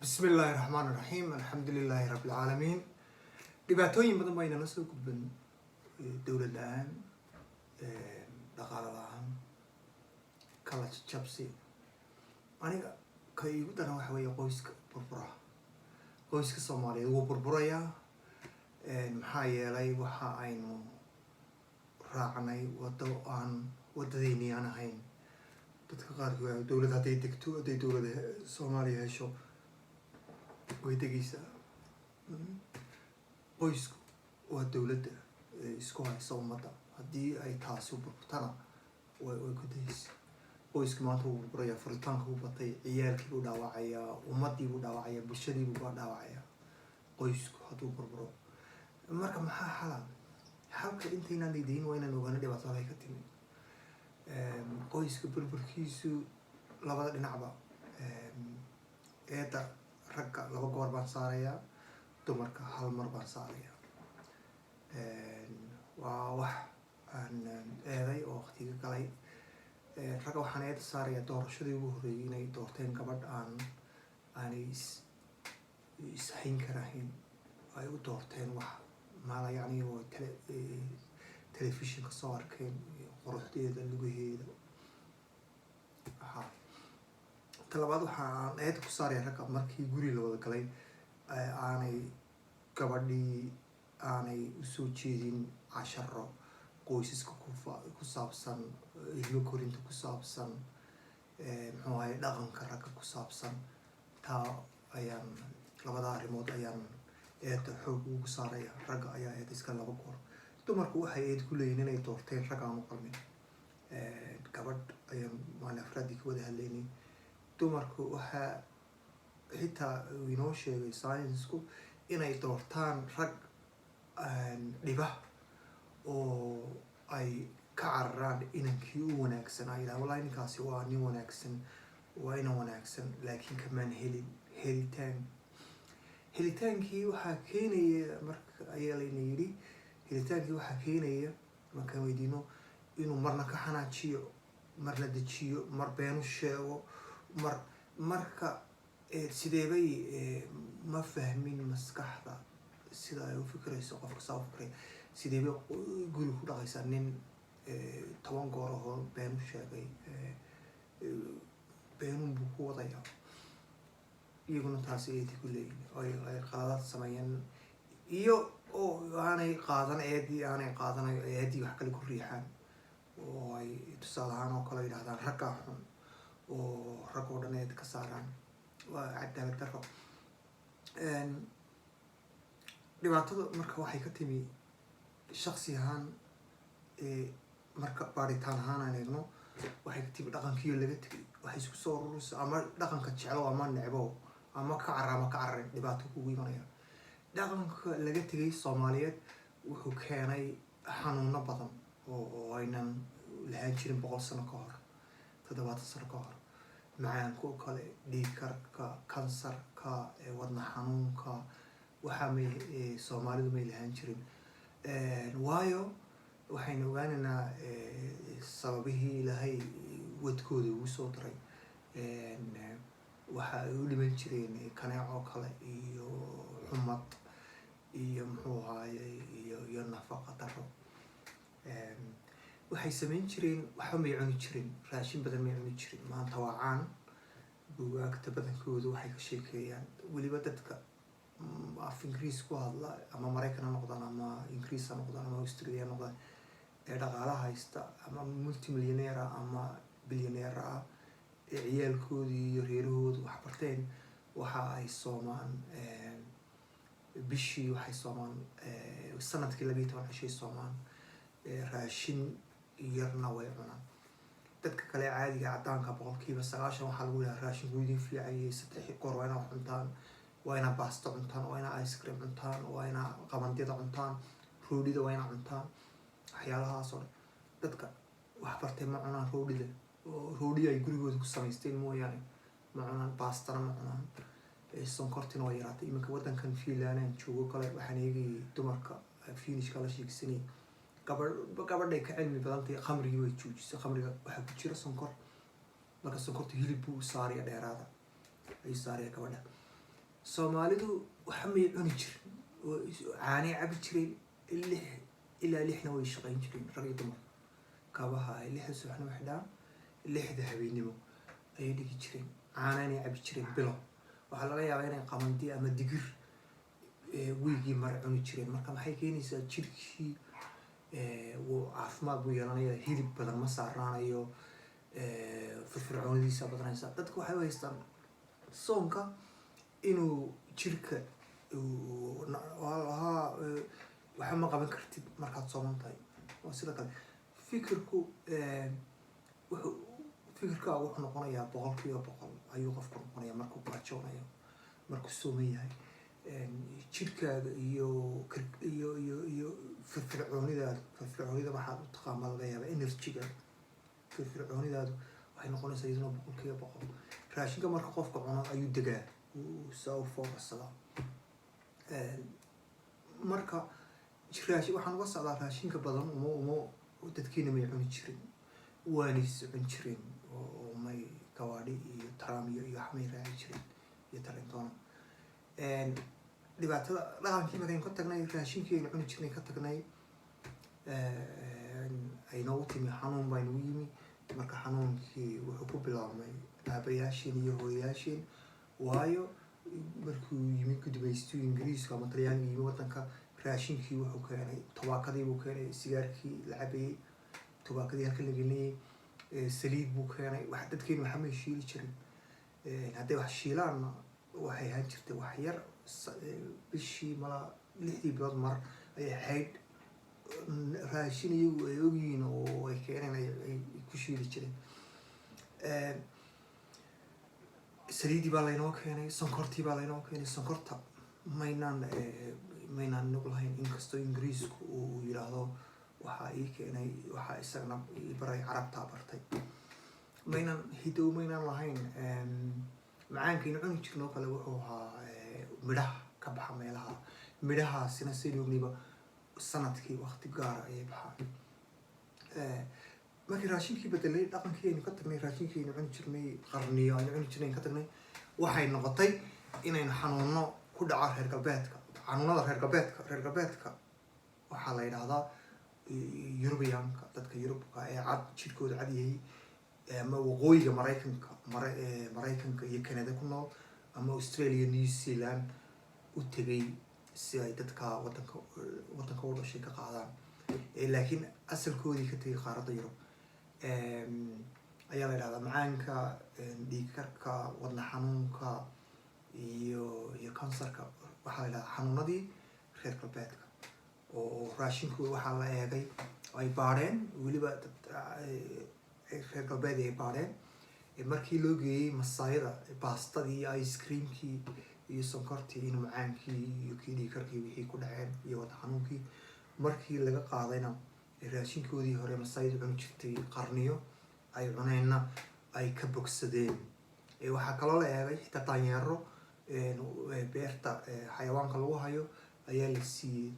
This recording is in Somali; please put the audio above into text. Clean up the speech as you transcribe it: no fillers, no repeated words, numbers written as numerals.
بسم الله الرحمن الرحيم الحمد لله رب العالمين dhibaatooyin badan baa inala soo gudban dowlad la-aan dhaqaale la-aan kala jabsi aniga ka igu daran waxa weeye qoyska burbura qoyska Soomaaliyeed wuu burburayaa maxaa yeelay waxa aynu raacnay wado aan wadadeennii aan ahayn dadka qaarkood dowlad hadday degto hadday dowladda Soomaaliya hesho way degaysaa qoysku waa dowladda isku haysa ummadda haddii ay taasi burburtana way ku dayaysaa qoyska maanta wuu burburaya furitaanka wuu batay ciyaalkii buu dhaawacayaa ummaddii buu dhaawacayaa bulshadii buu dhaawacayaa qoysku hadduu burburo marka maxaa xalal xalka intaynaan diidayn waa inaan ogaano dhibaatada ay ka timi qoyska burburkiisu labada dhinacba eedda ragga laba goor baan saarayaa dumarka hal mar baan saarayaa waa wax aan eeday oo waqtiga galay ragga waxaan eedda saarayaa doorashadii ugu horreeyay inay doorteen gabadh aanay ishayn karahayn ay u doorteen wax maala yacni oo telefishinka soo arkeen quruxdeeda lugaheeda talabaad waxaan eedda ku saaraya ragga markii guri la wada galay aanay gabadhii aanay usoo jeedin casharo qoysaska ku saabsan ilmo korinta ku saabsan muxuu ahay dhaqanka ragga ku saabsan taa ayaan labada arrimood ayaan eedda xoog ugu saaraya ragga ayaa eedda iska laba goor dumarku waxay eed ku leeyihin inay doorteen rag aan u qalmin gabadh ayaan maalin afraadii ka wada hadlaynay dumarku waxaa xitaa inoo sheegay science-ku inay doortaan rag dhiba oo ay ka cararaan inankii u wanaagsanaa ilaa wallahi ninkaasi waa nin wanaagsan waa inan wanaagsan laakiin kamaan helitaankii waxaa keenaya marka ayaa layna yidhi helitaankii waxaa keenaya markaan weydiino inuu marna ka xanaajiyo marna dejiyo mar beenu sheego marka sideebay ma fahmin maskaxda sida ay u fikirayso qofka saa u fikray sideebay guri ku dhaqaysaa nin 10 goor oo beenu sheegay beenun buu ku wadayaa iyaguna taasi eedi ku leeyihin ay qaadad sameeyeen iyo oo aanay qaadan eedii aanay qaadanayo eedii wax kale ku riixaan oo ay tusaale ahaan oo kale yidhahdaan raggaa xun oo rag oo dhan eed ka saaraan waa cadaalad darro dhibaatada marka waxay ka timi shaksi ahaan marka baaritaan ahaan aan eegno waxay ka timi dhaqankiiyo laga tegay waxay isku soo ururaysa ama dhaqanka jeclo ama necbo ama ka cara ama ka cararin dhibaato kugu imanaya dhaqanka laga tegay Soomaaliyeed wuxuu keenay xanuuno badan oo aynan lahaan jirin 100 sano ka hor 70 sano ka hor macaanka oo kale dhiigkarka kansarka wadna xanuunka waxaa Soomaalidu may lahaan jirin waayo waxaynu ogaanaynaa sababihii ilaahay wadkooda ugu soo daray waxa ay u dhiman jireen kaneeco kale iyo xumad iyo muxuu ahaayey iyo nafaqa darro waxay samayn jireen waxba may cuni jirin raashin badan may cuni jirin maanta waa caan buugaagta badankooda waxay ka sheekeeyaan weliba dadka af ingiriis ku hadla ama maraykan ha noqdaan ama ingiriis ha noqdaan ama australia ha noqdaan ee dhaqaalaha haysta ama multimillionaire ama billionaire ah ee ciyaalkoodii iyo reerahoodu wax barteen waxa ay soomaan bishii waxay soomaan sanadkii 12 cishay soomaan raashin yarna way cunaan dadka kale caadiga cadaanka 90% waxaa lagu leeyahay raashinku idin fiican yahay 3 goor waa inaad cuntaan waa inaad baasto cuntaan waa inaad ice cream cuntaan waa inaad qabandida cuntaan roodhida waa inaad cuntaan waxyaalahaas oo dadka wax bartay ma cunaan roodhida roodhi ay gurigooda ku samaysteen mooyaane ma cunaan baastana ma cunaan sonkortina waa yaraatay iminka waddankan Finland joogo kale waxaan eegayay dumarka Finishka la sheegsanay gabadhay ka cilmi badantay khamrigii way joojisay khamriga waxaa ku jira sonkor marka sonkorta hilib buu saariya dheeraada ay saariya gabadha Soomaalidu waxa may cuni jirin caanay cabi jireen 6 ilaa 6na way shaqayn jireen rag iyo dumar kabaha ay 6 subaxnimo xidhaan 6 habeenimo ay dhigi jireen caanay cabi jireen bilo waxa laga yaabaa inay qamandi ama digir wiigi mar cuni jireen marka maxay keenaysaa jirkii wuu caafimaad buu yeelanayaa hilib badan ma saarnaanayo firfircoonidiisa badanaysa dadku waxay u haystaan soonka inuu jirka waxa ma qaban kartid markaad sooman tahay oo sida kale fikirka wuxuu noqonayaa 100% ayuu qofku noqonayaa markuu gaajoonayo markuu sooman yahay jirkaaga iyo firfircoonida waxaad u taqaan laga yaabaa energy-ga firfircoonidaadu waxay noqonaysaa iyaduna 100% raashinka marka qofka cuno ayuu degaa soo foofsada marka raashin waxaan uga socdaa raashinka badan uma dadkeena may cuni jirin waanis cuni jirin oo may kawaadhi iyo taraamiyo iyo waxmay raaci jirin iyo tarintoona dhibaatada dhaqankii markaan ka tagnay raashinkeena cuni jirnay ka tagnay ay noogu timi xanuun baa nagu yimi marka xanuunkii wuxuu ku bilaabmay aabayaasheen iyo hooyayaasheen waayo markuu yimi gudumaystu ingiriiska ama talyaaniga yimi wadanka raashinkii wuxuu keenay tobaakadii buu keenay sigaarkii la cabayey tobaakadii halka la gelinayay saliid buu keenay wax dadkeenu waxa may shiili jirin hadday wax shiilaanna waxay ahaan jirtay wax yar bishii mala 6 bilood mar ayay hayd raashin iyagu ay ogyihiin oo ay keeneen ay ku shiili jireen saliidii baa laynoo keenay sonkortii baa laynoo keenay sonkorta maynaan nog lahayn inkastoo ingiriisku uu yidhaahdo waxaa ii keenay waxaa isagana baray carabtaa bartay maynaan lahayn macaankaynu cuni jirnoo kale wuxuu ahaa midhaha ka baxa meelaha midhahaasina sidii ogniba sanadkii waqti gaara ayay baxaan markii raashinkii bedelay dhaqankii aynu ka tagnay raashinkii aynu cuni jirnay qarniyo aynu cuni jirnay ka tagnay waxay noqotay inaynu xanuuno ku dhaco reer galbeedka xanuunada reer galbeedka waxaa la yidhaahdaa yurubiyaanka dadka yurubka ee cad jirkooda cad yahay ama waqooyiga maraykanka iyo canada ku nool ama australia new zealand u tegay si ay dadka wadanka u dhashay ka qaadaan laakiin asalkoodii ka tegay qaaradda yurub ayaa la yidhahdaa macaanka dhiigkarka wadna xanuunka iyo kansarka waxaa la yidhahdaa xanuunadii reer galbeedka oo raashinkooda waxaa la eegay ay baadheen weliba reer galbeed ay baadheen markii loo geeyey masaayada baastadii iyo ice creamkii iyo sonkortii iyo macaankii iyo kii dhiigkarkii wixii ku dhaceen iyo wadna xanuunkii markii laga qaadayna raashinkoodii hore masaayadu cuni jirtay qarniyo ay cuneenna ay ka bogsadeen waxaa kaloo la eegay xitaa daanyeero beerta xayawaanka lagu hayo ayaa la siiyey